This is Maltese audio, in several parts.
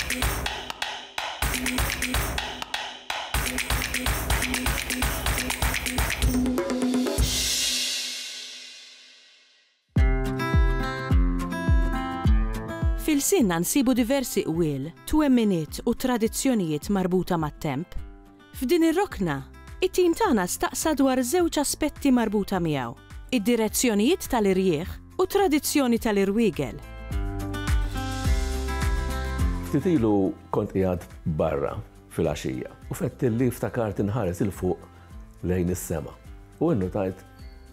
Fil-sinna nsibu diversi qwiel, twemminiet u tradizzjonijiet marbuta mat-temp. F'din ir-rokna, it-tim tagħna staqsa dwar żewġ aspetti marbuta miegħu: id-direzzjonijiet tal-irjieħ u tradizzjoni tal-irwiegel. Ftit ilu kont qiegħed barra fil-għaxija u fettilli ftakart inħares il fuq lejn is-sema. U innotajt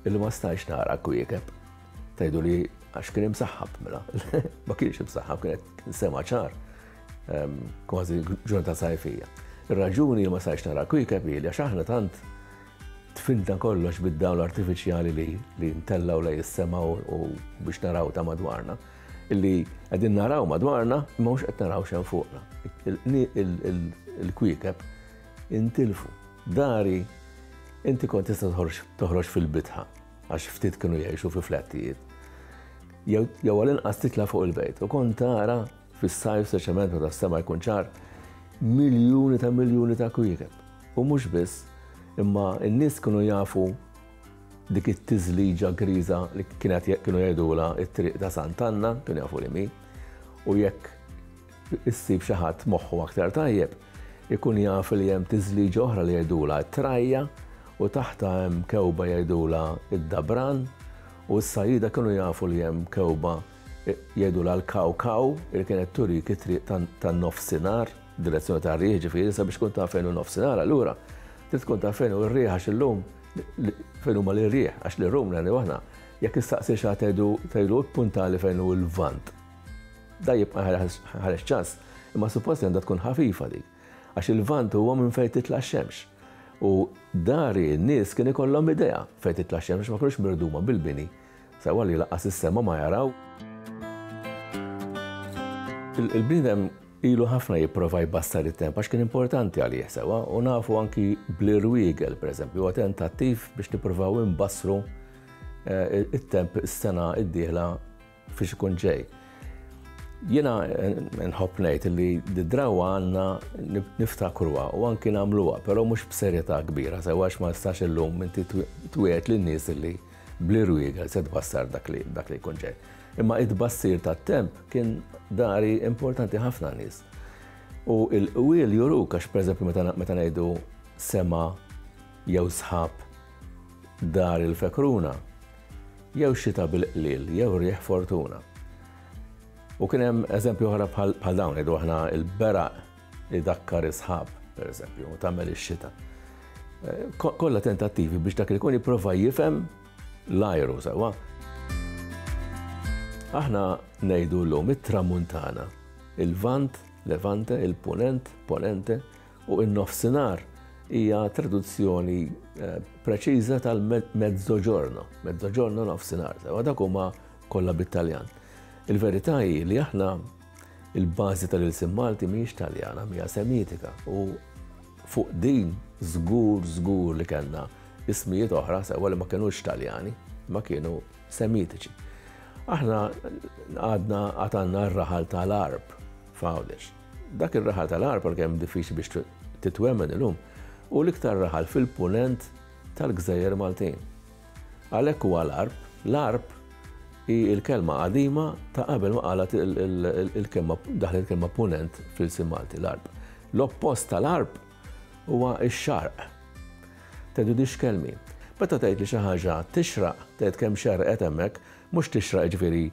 illi ma stajx nara kwiekeb. Tgħidu li għax kien imsaħħab mela. Ma kienx imsaħħab, kienet sema ċar, kważi ġurnata sajfija. Ir-raġuni li ma stajx nara kwiekeb hi li għax aħna tant tfinta kollox bid-dawl artifiċjali li ntellaw lejn is-sema u biex naraw ta' madwarna. Illi qegħdin naraw madwarna ma mhux qed naraw xejn fuqna. Il-kwiekeb intilfu. Dari inti kont tista' toħroġ fil-bitħa għax ftit kienu jgħixu fi flattijiet. Jew għal-inqas titla' fuq il-bejt. U kont tara fis-sajf speċjalment meta s-sema jkun ċar miljuni ta' kwiekeb. U mhux biss, imma n-nies kienu jafu dik it-tiżliġa griża li kienu jgħidula t-triq ta' Sant'Anna, kienu jafu li mi, u jekk issib xi ħadd moħħu aktar tajjeb, ikun jaf li hemm tiżliġa oħra li jgħidula t-trajja u taħta hemm kewba jgħidula id-dabran, u s-sajjida kienu jafu li hemm kewba jgħidula l-kaw-kaw li kienet turik it-triq tan-nofsinhar, direzzjoni tar-riħ ġifieri sabiex tkun taf fejn hu nofsinhar, allura trid tkun taf fejn hu r-riħ għax illum fejn huma l-irjieħ, għax l-rum nagħmlu aħna, jekk issaqsi xi tgħidu puntali fejn hu l-vant. Da jibqa' ħareġ ċans, imma suppost għandha tkun ħafifa dik, għax il-vant huwa minn fejn titla' x-xemx. U dari n-nies kien ikollhom idea fejn titla' x-xemx ma kinux mirduma bil-bini, sewa li laqqas is-sema ma jaraw. Il-bniedem ilu ħafna jipprova jbassar it-temp għax kien importanti għalih sewa u nafu anki bl-irwiegel pereżempju huwa tentattiv biex nippruvaw imbassru it-temp is-sena d-dieħla fiex ikun ġej. Jiena nħobb ngħid li d-drawwa għandna niftakruha u anki nagħmluha, però mhux b'serjetà kbira sewa għax ma nistax illum inti twiegħed lin-nies li bl-irwiegel se tbassar dak li jkun ġej. Imma id-bassir tat-temp kien dari importanti ħafna nies. U l-qwiel juruk għax pereżempju meta ngħidu sema jew sħab dar il-fekruna, jew xita bil-qliel, jew rieħ fortuna. U kien hemm eżempju oħra bħal dawn ngħidu aħna l-beraq idakkar is-sħab pereżempju u tagħmel ix-xita. Kollha tentattivi biex dak li jkun jipprova jifhem l-ajru sewa. Aħna ngħidu llum it-tramuntana, il-vant, levante, il-punent, ponente u n-nofsinhar hija traduzzjoni preċiża tal-mezzoġorno, mezzoġorno nofsinhar, sewa dak huma kollha bit-Taljan. Il-verità hi li aħna il-bażi tal-ilsim Malti mhijiex Taljana, mija Semitika u fuq din żgur li kellna ismijiet oħra sewa li ma kinux Taljani, ma kienu Semitiċi. Aħna għadna r-raħal tal-arb f'Għawdex. Dak ir-raħal tal-arb għal kemm diffiċli biex titwemmen illum u l-iktar raħal fil-punent tal-Gżejjer Maltin. Għalhekk huwa l-arb. L-arb hi l-kelma qadima ta' qabel ma qalet il-kelma daħlet il-kelma punent fil-sim Malti l-arb. L-oppost tal-arb huwa x-xarq. Tgħidu dix kelmi. Meta tgħid li xi ħaġa tixraq, tgħid kemm xerqet hemmhekk, mhux tixraq ġifieri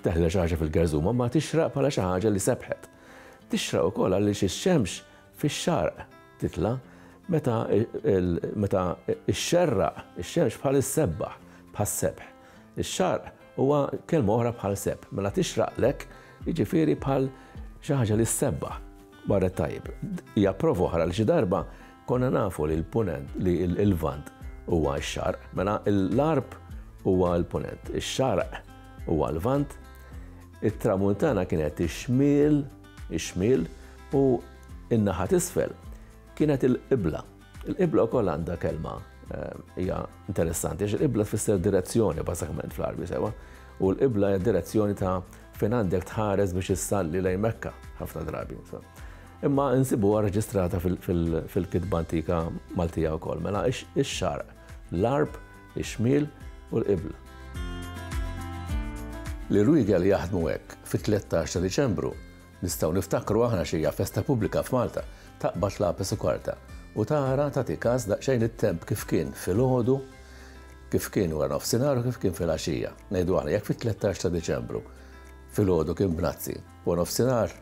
teħla xi ħaġa fil-gerżuma, ma tixraq bħala xi ħaġa li sebħet. Tixraq ukoll għaliex ix-xemx fix-xarq titla' meta x-xerraq ix-xemx bħal is-sebbaħ bħas-sebħ. Ix-xarq huwa kelma oħra bħal seb. Mela tixraqlek jiġifieri bħal xi ħaġa li s-sebbaħ barra tajjeb. Hija prova oħra li xi darba konna nafu li l-punent li l-vant huwa x-xarq, mela l-arb huwa l-punent, ix-xarq huwa l-vant, it-tramuntana kienet ix-xmiel u n-naħa t'isfel kienet il-qibla. Il-qibla wkoll għandha kelma hija interessanti, għax il-qibla tfisser direzzjoni bażikament fl-Arbi sewa, u l-qibla hija direzzjoni ta' fejn għandek tħares biex issalli lejn Mekka ħafna drabi. Imma insibuha reġistrata fil-kitba antika Maltija wkoll. Mela ix-xarq, l-Għarb, ix-Xmiel u l-Qibla. Li Bruegel jaħdmu hekk fit-13 ta' Diċembru nistgħu niftakru aħna xi hija festa pubblika f'Malta taqbad l-Apes u Kwarta u tara tagħti każ daqsxejn it-temp kif kien filgħodu, kif kien wara nofsinhar u kif kien fil-għaxija. Ngħidu aħna jekk fit-13 ta' Diċembru filgħodu kien b'nazzi u nofsinhar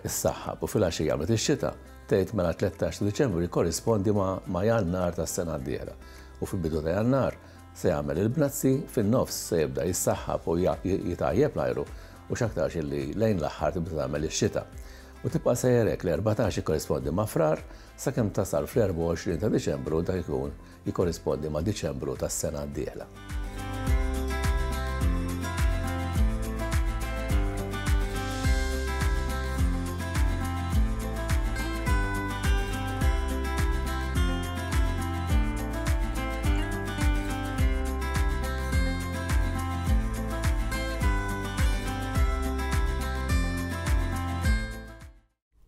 is-saħħab u fil-għaxija għamlet ix-xita, tgħid mela 13 ta' Diċembru jkorrispondi ma' Jannar tas-sena d-dieħla. U fil-bidu ta' Jannar se jagħmel il-bnazzi fin-nofs se jibda jissaħħab u jitgħajjeb l-ajru u x'aktarx illi lejn l-aħħar tibda tagħmel ix-xita. U tibqa' sejjerek l-14 jikkorrispondi ma' frar sakemm tasal fl-24 ta' Diċembru dak ikun jikkorrispondi ma' Diċembru tas-sena d-dieħla.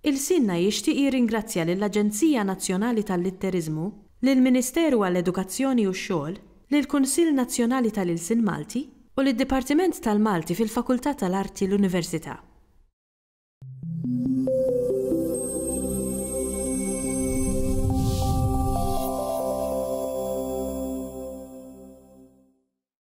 Il-Sinna jixtieq jirringrazzja lill-Aġenzija Nazzjonali tal-Litterizmu, lill-Ministeru għall-Edukazzjoni u x-Xogħol, lill-Kunsill Nazzjonali tal-Ilsien Malti u lid-Dipartiment tal-Malti fil-Fakultà tal-Arti l-Università.